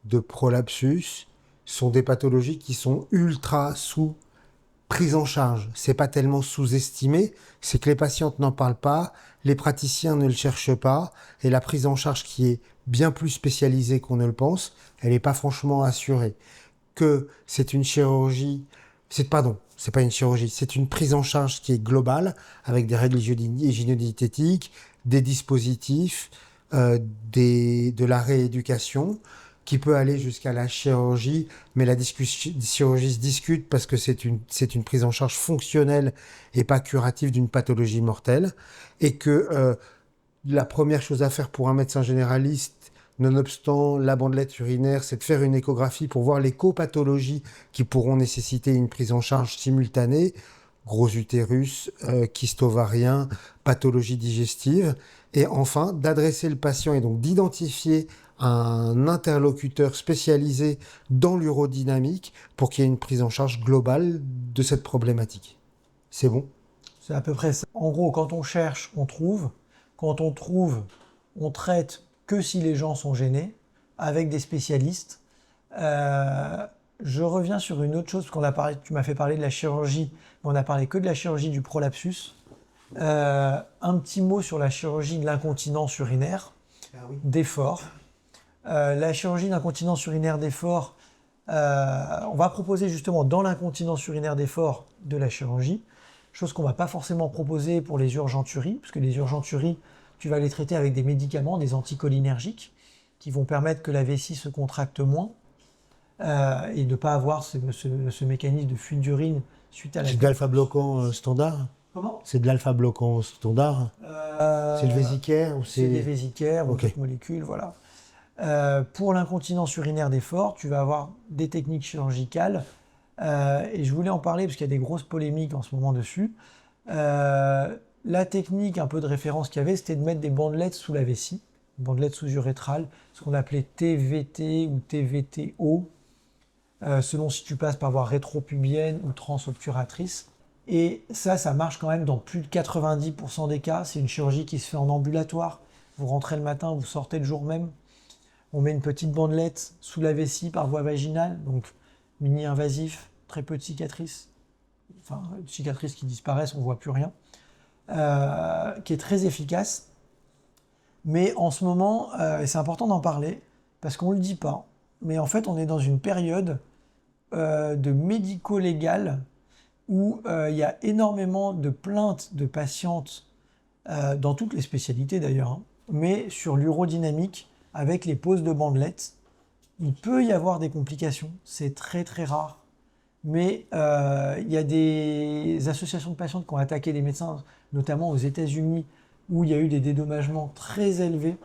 Speaker 1: de prolapsus sont des pathologies qui sont ultra sous-prises en charge. C'est pas tellement sous-estimé, c'est que les patientes n'en parlent pas, les praticiens ne le cherchent pas, et la prise en charge qui est bien plus spécialisée qu'on ne le pense, elle n'est pas franchement assurée. Que c'est une chirurgie C'est pas une chirurgie, c'est une prise en charge qui est globale, avec des règles hygiéno-diététiques, des dispositifs, de la rééducation, qui peut aller jusqu'à la chirurgie, mais la chirurgie se discute parce que c'est une prise en charge fonctionnelle et pas curative d'une pathologie mortelle, et que la première chose à faire pour un médecin généraliste, nonobstant la bandelette urinaire, c'est de faire une échographie pour voir les copathologies qui pourront nécessiter une prise en charge simultanée, gros utérus, kyste ovarien, pathologie digestive, et enfin d'adresser le patient et donc d'identifier un interlocuteur spécialisé dans l'urodynamique pour qu'il y ait une prise en charge globale de cette problématique. C'est bon?
Speaker 2: C'est à peu près ça. En gros, quand on cherche, on trouve. Quand on trouve, on traite que si les gens sont gênés, avec des spécialistes. Je reviens sur une autre chose, parce tu m'as fait parler de la chirurgie, mais on n'a parlé que de la chirurgie du prolapsus. Un petit mot sur la chirurgie de l'incontinence urinaire, d'effort. La chirurgie d'incontinence urinaire d'effort, on va proposer justement dans l'incontinence urinaire d'effort de la chirurgie, chose qu'on ne va pas forcément proposer pour les urgenturies, parce que les urgenturies, tu vas les traiter avec des médicaments, des anticholinergiques, qui vont permettre que la vessie se contracte moins et de ne pas avoir ce mécanisme de fuite d'urine suite à la...
Speaker 1: C'est de l'alpha-bloquant standard?
Speaker 2: Comment?
Speaker 1: C'est de l'alpha-bloquant standard? C'est le vésicaire ou
Speaker 2: c'est des vésicaires ou
Speaker 1: Ok.
Speaker 2: d'autres molécules, voilà. Pour l'incontinence urinaire d'effort, tu vas avoir des techniques chirurgicales. Et je voulais en parler parce qu'il y a des grosses polémiques en ce moment dessus. La technique un peu de référence qu'il y avait, c'était de mettre des bandelettes sous la vessie, bandelettes sous-urétrales, ce qu'on appelait TVT ou TVTO, selon si tu passes par voie rétropubienne ou transobturatrice. Et ça marche quand même dans plus de 90% des cas. C'est une chirurgie qui se fait en ambulatoire. Vous rentrez le matin, vous sortez le jour même. On met une petite bandelette sous la vessie par voie vaginale, donc mini-invasif, très peu de cicatrices, enfin cicatrices qui disparaissent, on ne voit plus rien, qui est très efficace. Mais en ce moment, et c'est important d'en parler, parce qu'on ne le dit pas, mais en fait on est dans une période de médico-légal où il y a énormément de plaintes de patientes, dans toutes les spécialités d'ailleurs, hein, mais sur l'urodynamique, avec les poses de bandelettes. Il peut y avoir des complications, c'est très très rare. Mais il y a des associations de patientes qui ont attaqué des médecins, notamment aux États-Unis, où il y a eu des dédommagements très élevés.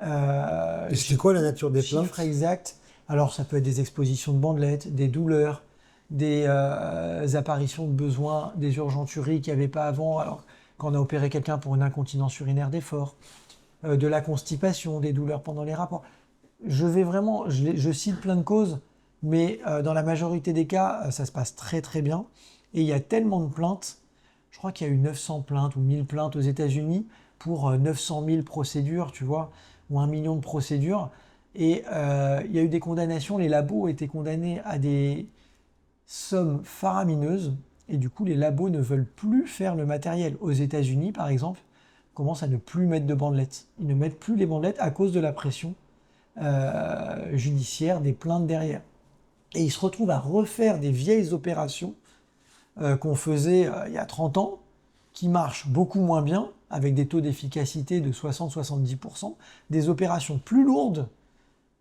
Speaker 1: Et c'était quoi la nature des plaintes?
Speaker 2: Chiffre exact. Alors ça peut être des expositions de bandelettes, des douleurs, des apparitions de besoins, des urgenturies qu'il n'y avait pas avant, alors quand on a opéré quelqu'un pour une incontinence urinaire d'effort, de la constipation, des douleurs pendant les rapports. Je cite plein de causes, mais dans la majorité des cas, ça se passe très très bien. Et il y a tellement de plaintes, je crois qu'il y a eu 900 plaintes ou 1000 plaintes aux États-Unis pour 900 000 procédures, tu vois, ou 1 million de procédures. Et il y a eu des condamnations, les labos ont été condamnés à des sommes faramineuses, et du coup les labos ne veulent plus faire le matériel. Aux États-Unis, par exemple, commencent à ne plus mettre de bandelettes. Ils ne mettent plus les bandelettes à cause de la pression judiciaire, des plaintes derrière. Et ils se retrouvent à refaire des vieilles opérations qu'on faisait il y a 30 ans, qui marchent beaucoup moins bien, avec des taux d'efficacité de 60-70%, des opérations plus lourdes,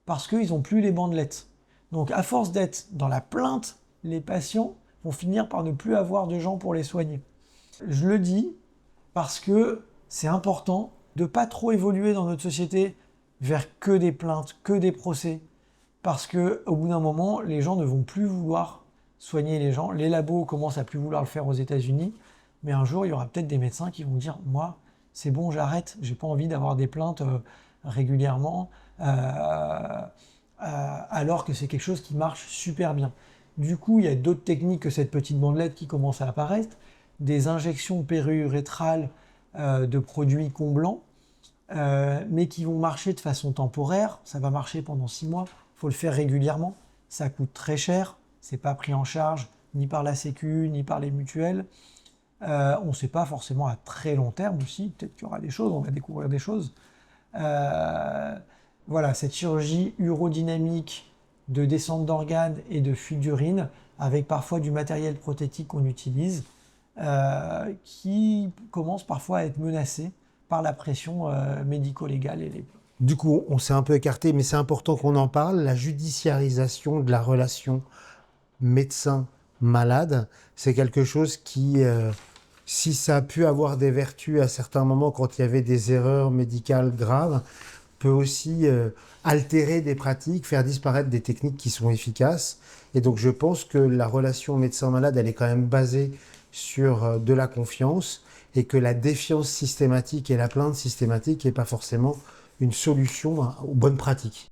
Speaker 2: parce qu'ils n'ont plus les bandelettes. Donc à force d'être dans la plainte, les patients vont finir par ne plus avoir de gens pour les soigner. Je le dis parce que c'est important de ne pas trop évoluer dans notre société vers que des plaintes, que des procès, parce qu'au bout d'un moment, les gens ne vont plus vouloir soigner les gens. Les labos commencent à plus vouloir le faire aux États-Unis, mais un jour, il y aura peut-être des médecins qui vont dire « Moi, c'est bon, j'arrête, j'ai pas envie d'avoir des plaintes régulièrement, alors que c'est quelque chose qui marche super bien. » Du coup, il y a d'autres techniques que cette petite bandelette qui commencent à apparaître, des injections périurétrales de produits comblants, mais qui vont marcher de façon temporaire. Ça va marcher pendant 6 mois. Il faut le faire régulièrement. Ça coûte très cher. C'est pas pris en charge ni par la Sécu, ni par les mutuelles. On ne sait pas forcément à très long terme aussi. Peut-être qu'il y aura des choses, on va découvrir des choses. Voilà, cette chirurgie urodynamique de descente d'organes et de fuite d'urine avec parfois du matériel prothétique qu'on utilise, qui commence parfois à être menacé par la pression médico-légale et les...
Speaker 1: Du coup, on s'est un peu écarté, mais c'est important qu'on en parle. La judiciarisation de la relation médecin-malade, c'est quelque chose qui, si ça a pu avoir des vertus à certains moments quand il y avait des erreurs médicales graves, peut aussi altérer des pratiques, faire disparaître des techniques qui sont efficaces. Et donc je pense que la relation médecin-malade, elle est quand même basée sur de la confiance et que la défiance systématique et la plainte systématique n'est pas forcément une solution aux bonnes pratiques.